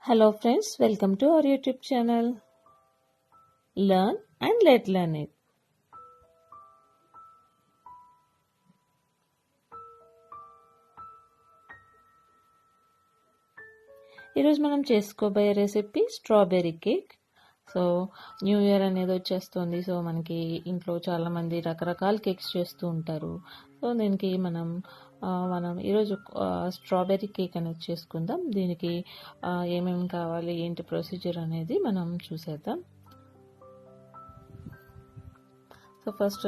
Hello friends, welcome to our YouTube channel. Learn and let learn it. ఈరోజు మనం చేసుకోబోయే recipe strawberry cake. So new year అనేది వచ్చేస్తుంది. So మనకి ఇంట్లో చాలామంది రకరకాల కేక్స్ చేస్తూ ఉంటారు. సో దీనికి మనం ఈరోజు స్ట్రాబెర్రీ కేక్ అనేది చేసుకుందాం. దీనికి ఏమేమి కావాలి, ఏంటి ప్రొసీజర్ అనేది మనం చూసేద్దాం. సో ఫస్ట్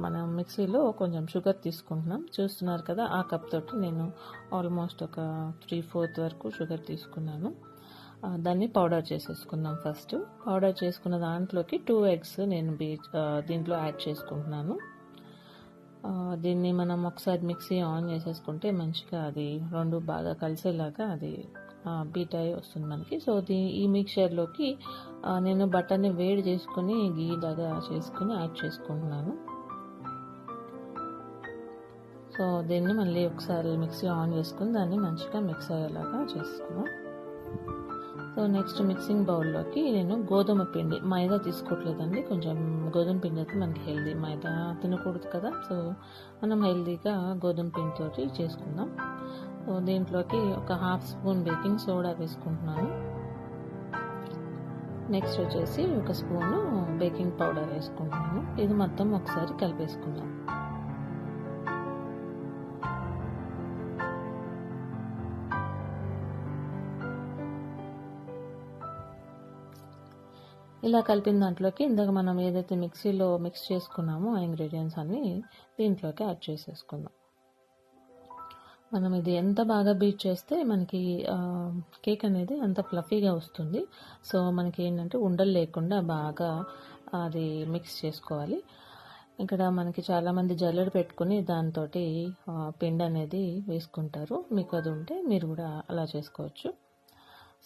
మనం మిక్సీలో కొంచెం షుగర్ తీసుకుంటున్నాం. చూస్తున్నారు కదా, ఆ కప్ తోటి నేను ఆల్మోస్ట్ ఒక 3/4 వరకు షుగర్ తీసుకున్నాను. దాన్ని పౌడర్ చేసేసుకుందాం. ఫస్ట్ పౌడర్ చేసుకున్న దాంట్లోకి 2 eggs నేను దీంట్లో యాడ్ చేసుకుంటున్నాను. దీన్ని మనం ఒకసారి మిక్సీ ఆన్ చేసేసుకుంటే మంచిగా అది రెండు బాగా కలిసేలాగా అది బీట్ అయి వస్తుంది మనకి. సో ఈ మిక్చర్లోకి నేను బటర్ని వేడి చేసుకుని గీ లాగా చేసుకుని యాడ్ చేసుకుంటున్నాను. సో దీన్ని మళ్ళీ ఒకసారి మిక్సీ ఆన్ చేసుకుని దాన్ని మంచిగా మిక్స్ అయ్యేలాగా చేసుకున్నాం. సో నెక్స్ట్ మిక్సింగ్ బౌల్లోకి నేను గోధుమ పిండి, మైదా తీసుకోవట్లేదండి. కొంచెం గోధుమ పిండి అయితే మనకి హెల్దీ, మైదా తినకూడదు కదా. సో మనం హెల్దీగా గోధుమ పిండితోటి చేసుకుందాం. సో దీంట్లోకి ఒక 1/2 స్పూన్ బేకింగ్ సోడా వేసుకుంటున్నాను. నెక్స్ట్ వచ్చేసి 1 స్పూను బేకింగ్ పౌడర్ వేసుకుంటున్నాను. ఇది మొత్తం ఒకసారి కలిపేసుకుందాం. ఇలా కలిపిన దాంట్లోకి ఇందాక మనం ఏదైతే మిక్సీలో మిక్స్ చేసుకున్నామో ఆ ఇంగ్రీడియంట్స్ అన్నీ దీంట్లోకి యాడ్ చేసేసుకుందాం. మనం ఇది ఎంత బాగా బీట్ చేస్తే మనకి కేక్ అనేది అంత ఫ్లఫీగా వస్తుంది. సో మనకి ఏంటంటే ఉండలు లేకుండా బాగా అది మిక్స్ చేసుకోవాలి. ఇక్కడ మనకి చాలామంది జల్లెడ పెట్టుకుని దాంతో పిండి అనేది వేసుకుంటారు. మీకు అది ఉంటే మీరు కూడా అలా చేసుకోవచ్చు.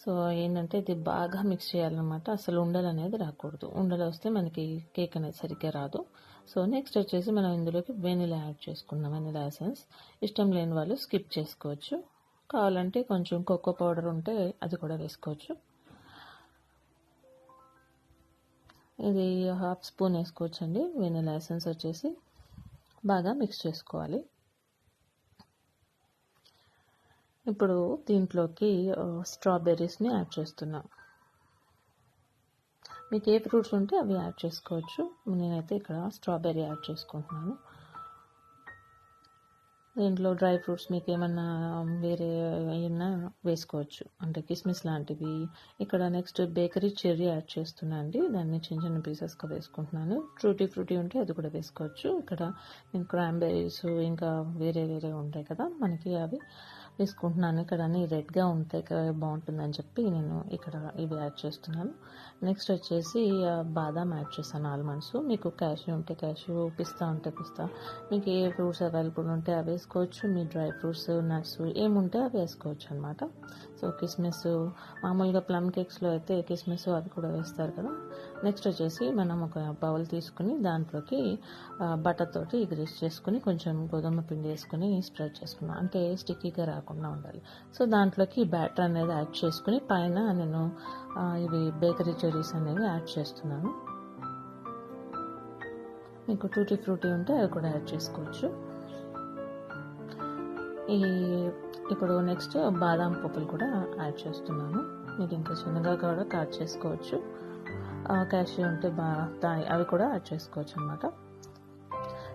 సో ఏంటంటే ఇది బాగా మిక్స్ చేయాలన్నమాట. అసలు ఉండలు అనేది రాకూడదు. ఉండలు వస్తే మనకి కేక్ అనేది సరిగ్గా రాదు. సో నెక్స్ట్ వచ్చేసి మనం ఇందులోకి వెనిలా యాడ్ చేసుకున్నాం. వెనిలా ఎసెన్స్ ఇష్టం లేని వాళ్ళు స్కిప్ చేసుకోవచ్చు. కావాలంటే కొంచెం కోకో పౌడర్ ఉంటే అది కూడా వేసుకోవచ్చు. ఇది 1/2 స్పూన్ వేసుకోవచ్చు అండి. వెనిలా ఎసెన్స్ వచ్చేసి బాగా మిక్స్ చేసుకోవాలి. ఇప్పుడు దీంట్లోకి స్ట్రాబెర్రీస్ని యాడ్ చేస్తున్నాం. మీకు ఏ ఫ్రూట్స్ ఉంటే అవి యాడ్ చేసుకోవచ్చు. నేనైతే ఇక్కడ స్ట్రాబెర్రీ యాడ్ చేసుకుంటున్నాను. దీంట్లో డ్రై ఫ్రూట్స్ మీకు ఏమన్నా వేరే ఏమన్నా వేసుకోవచ్చు, అంటే కిస్మిస్ లాంటివి. ఇక్కడ నెక్స్ట్ బేకరీ చెర్రీ యాడ్ చేస్తున్నా అండి. దాన్ని చిన్న చిన్న పీసెస్గా వేసుకుంటున్నాను. ట్రూటీ ఫ్రూటీ ఉంటే అది కూడా వేసుకోవచ్చు. ఇక్కడ నేను క్రాంబెర్రీస్ ఇంకా వేరే ఉంటాయి కదా మనకి, అవి వేసుకుంటున్నాను. ఇక్కడ అన్ని రెడ్గా ఉంటాయి, బాగుంటుందని చెప్పి నేను ఇక్కడ ఇవి యాడ్ చేస్తున్నాను. నెక్స్ట్ వచ్చేసి బాదాం యాడ్ చేస్తాను, ఆల్మండ్స్. మీకు క్యాష్యూ ఉంటే క్యాష్యూ, పిస్తా ఉంటే పిస్తా, మీకు ఏ ఫ్రూట్స్ అవైలబుల్ ఉంటే అవి వేసుకోవచ్చు. మీ డ్రై ఫ్రూట్స్, నట్స్ ఏముంటే అవి వేసుకోవచ్చు అనమాట. సో కిస్మిస్, మామూలుగా ప్లమ్ కేక్స్లో అయితే కిస్మిస్ అవి కూడా వేస్తారు కదా. నెక్స్ట్ వచ్చేసి మనం ఒక బౌల్ తీసుకుని దాంట్లోకి బటర్ తోటి గ్రీస్ చేసుకుని కొంచెం గోధుమ పిండి వేసుకుని స్ప్రెడ్ చేసుకున్నాం, అంటే స్టిక్కీగా రాకుండా ఉండాలి. సో దాంట్లోకి బ్యాటర్ అనేది యాడ్ చేసుకుని పైన నేను ఇవి బేకరీ చెర్రీస్ అనేవి యాడ్ చేస్తున్నాను. మీకు టూటీ ఫ్రూటీ ఉంటే అవి కూడా యాడ్ చేసుకోవచ్చు. ఇప్పుడు నెక్స్ట్ బాదాం పప్పులు కూడా యాడ్ చేస్తున్నాను. మీరు ఇంకా చిన్నగా కూడా కట్ చేసుకోవచ్చు. క్యాష్యూ ఉంటే అవి కూడా యాడ్ చేసుకోవచ్చు అన్నమాట.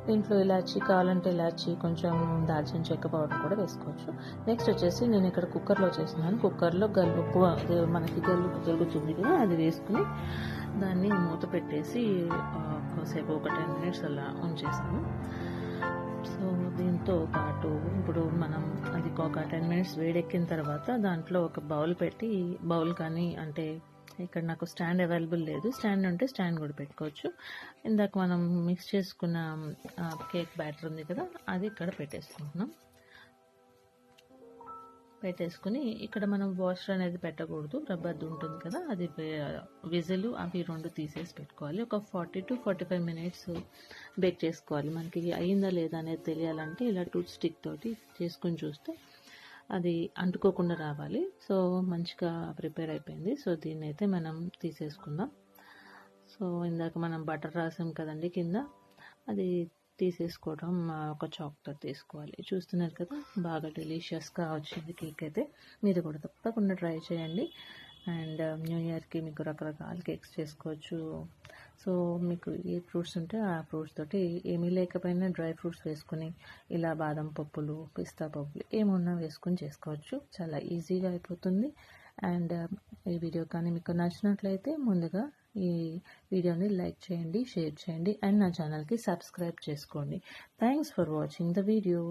దీంట్లో ఇలాచీ కావాలంటే ఇలాచీ, కొంచెం దాల్చిన చెక్క పౌడర్ కూడా వేసుకోవచ్చు. నెక్స్ట్ వచ్చేసి నేను ఇక్కడ కుక్కర్లో చేస్తున్నాను. కుక్కర్లో గల్లుప్పు, అదే మనకి గల్లుప్పు దొరుకుతుంది కదా, అది వేసుకుని దాన్ని మూత పెట్టేసి కాసేపు ఒక 10 minutes అలా ఉంచేసాను. సో దీంతో పాటు ఇప్పుడు మనం అది ఒక 10 minutes వేడెక్కిన తర్వాత దాంట్లో ఒక బౌల్ కానీ, అంటే ఇక్కడ నాకు స్టాండ్ అవైలబుల్ లేదు, స్టాండ్ ఉంటే స్టాండ్ కూడా పెట్టుకోవచ్చు. ఇందాక మనం మిక్స్ చేసుకున్న కేక్ బ్యాటర్ ఉంది కదా, అది ఇక్కడ పెట్టేసుకుని ఇక్కడ మనం వాషర్ అనేది పెట్టకూడదు, రబ్బర్ది ఉంటుంది కదా, అది విజిల్ అవి 2 తీసేసి పెట్టుకోవాలి. ఒక 40 to 45 minutes బేక్ చేసుకోవాలి. మనకి అయ్యిందా లేదా అనేది తెలియాలంటే ఇలా టూత్ స్టిక్ తోటి చేసుకుని చూస్తే అది అంటుకోకుండా రావాలి. సో మంచిగా ప్రిపేర్ అయిపోయింది. సో దీన్ని అయితే మనం తీసేసుకుందాం. సో ఇందాక మనం బటర్ రాసాం కదండి కింద, అది తీసేసుకోవడం ఒక చాక్తో తీసుకోవాలి. చూస్తున్నారు కదా, బాగా డెలిషియస్గా వచ్చింది కేక్ అయితే. మీరు కూడా తప్పకుండా ట్రై చేయండి. అండ్ న్యూ ఇయర్కి మీకు రకరకాల కేక్స్ చేసుకోవచ్చు. సో మీకు ఏ ఫ్రూట్స్ ఉంటే ఆ ఫ్రూట్స్ తోటి, ఏమీ లేకపోయినా డ్రై ఫ్రూట్స్ వేసుకుని ఇలా బాదం పప్పులు, పిస్తా పప్పులు ఏమున్నా వేసుకొని చేసుకోవచ్చు. చాలా ఈజీగా అయిపోతుంది. అండ్ ఈ వీడియో కానీ మీకు నచ్చినట్లయితే ముందుగా ఈ వీడియోని లైక్ చేయండి, షేర్ చేయండి అండ్ నా ఛానల్కి సబ్స్క్రైబ్ చేసుకోండి. Thanks for watching the video.